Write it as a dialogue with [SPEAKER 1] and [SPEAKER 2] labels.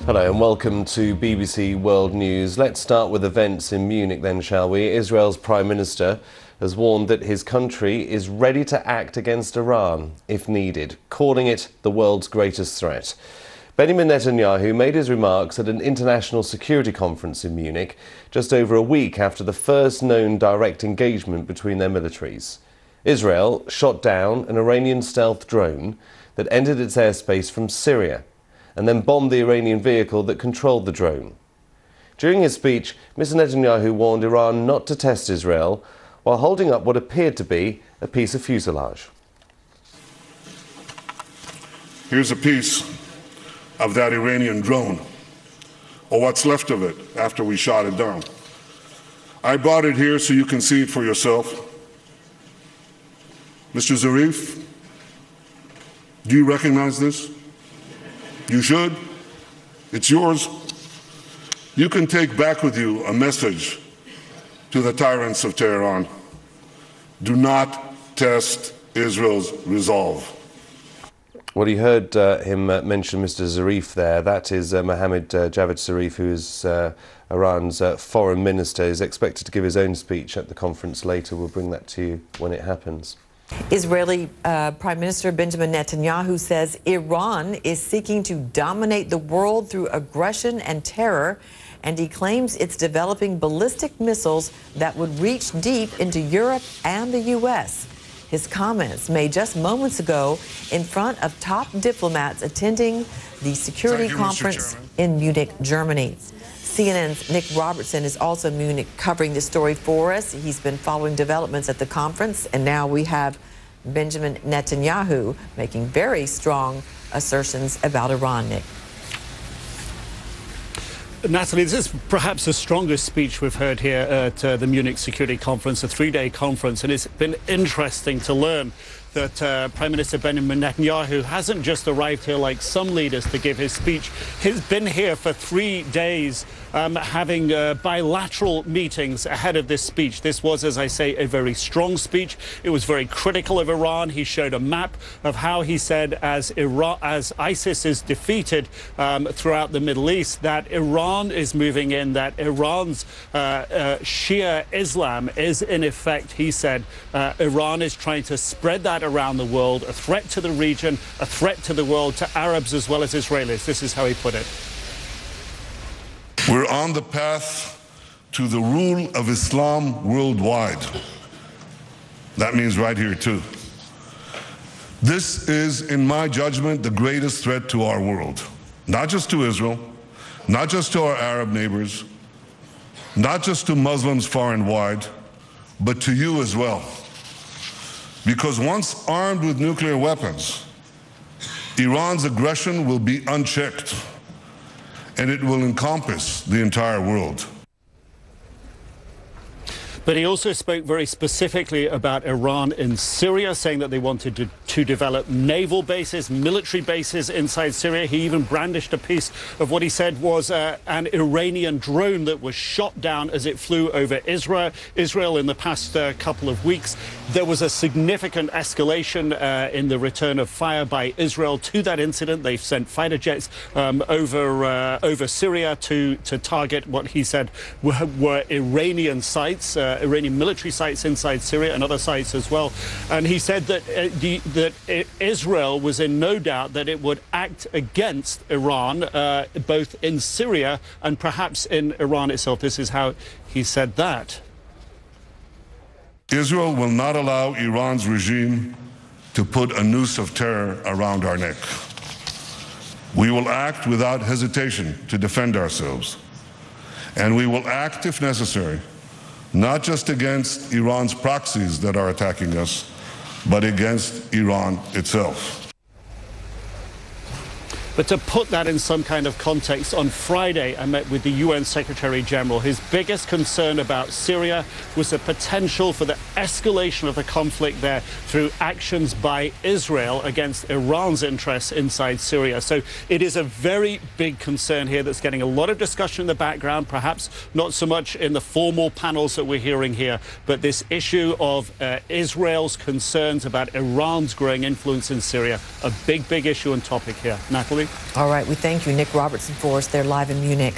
[SPEAKER 1] Hello and welcome to BBC World News. Let's start with events in Munich then, shall we? Israel's Prime Minister has warned that his country is ready to act against Iran if needed, calling it the world's greatest threat. Benjamin Netanyahu made his remarks at an international security conference in Munich just over a week after the first known direct engagement between their militaries. Israel shot down an Iranian stealth drone that entered its airspace from Syria and then bombed the Iranian vehicle that controlled the drone. During his speech, Mr. Netanyahu warned Iran not to test Israel while holding up what appeared to be a piece of fuselage.
[SPEAKER 2] Here's a piece of that Iranian drone, or what's left of it after we shot it down. I brought it here so you can see it for yourself. Mr. Zarif, do you recognize this? You should. It's yours. You can take back with you a message to the tyrants of Tehran. Do not test Israel's resolve.
[SPEAKER 1] Well, you heard him mention Mr. Zarif there. That is Mohammad Javad Zarif, who is Iran's foreign minister. Is expected to give his own speech at the conference later. We'll bring that to you when it happens.
[SPEAKER 3] Israeli Prime Minister Benjamin Netanyahu says Iran is seeking to dominate the world through aggression and terror, and he claims it's developing ballistic missiles that would reach deep into Europe and the U.S. His comments made just moments ago in front of top diplomats attending the security conference in Munich, Germany. CNN's Nick Robertson is also in Munich covering this story for us. He's been following developments at the conference, and now we have Benjamin Netanyahu making very strong assertions about Iran, Nick.
[SPEAKER 4] Natalie, this is perhaps the strongest speech we've heard here at the Munich Security Conference, a three-day conference, and it's been interesting to learn that Prime Minister Benjamin Netanyahu hasn't just arrived here like some leaders to give his speech. He's been here for 3 days having bilateral meetings ahead of this speech. This was, as I say, a very strong speech. It was very critical of Iran. He showed a map of how he said as ISIS is defeated throughout the Middle East, that Iran is moving in, that Iran's Shia Islam is in effect, he said, Iran is trying to spread that around the world, a threat to the region, a threat to the world, to Arabs as well as Israelis. This is how he put it.
[SPEAKER 2] We're on the path to the rule of Islam worldwide. That means right here too. This is, in my judgment, the greatest threat to our world. Not just to Israel, not just to our Arab neighbors, not just to Muslims far and wide, but to you as well. Because once armed with nuclear weapons, Iran's aggression will be unchecked, and it will encompass the entire world.
[SPEAKER 4] But he also spoke very specifically about Iran in Syria, saying that they wanted to develop naval bases, military bases inside Syria. He even brandished a piece of what he said was an Iranian drone that was shot down as it flew over Israel in the past couple of weeks. There was a significant escalation in the return of fire by Israel to that incident. They've sent fighter jets over Syria to target what he said were Iranian sites, Iranian military sites inside Syria and other sites as well. And he said that Israel was in no doubt that it would act against Iran, both in Syria and perhaps in Iran itself. This is how he said that.
[SPEAKER 2] Israel will not allow Iran's regime to put a noose of terror around our neck. We will act without hesitation to defend ourselves. And we will act, if necessary, not just against Iran's proxies that are attacking us, but against Iran itself.
[SPEAKER 4] But to put that in some kind of context, on Friday I met with the UN Secretary General. His biggest concern about Syria was the potential for the escalation of the conflict there through actions by Israel against Iran's interests inside Syria. So it is a very big concern here that's getting a lot of discussion in the background, perhaps not so much in the formal panels that we're hearing here, but this issue of Israel's concerns about Iran's growing influence in Syria, a big issue and topic here. Natalie?
[SPEAKER 3] All right, we thank you, Nick Robertson, for us there live in Munich.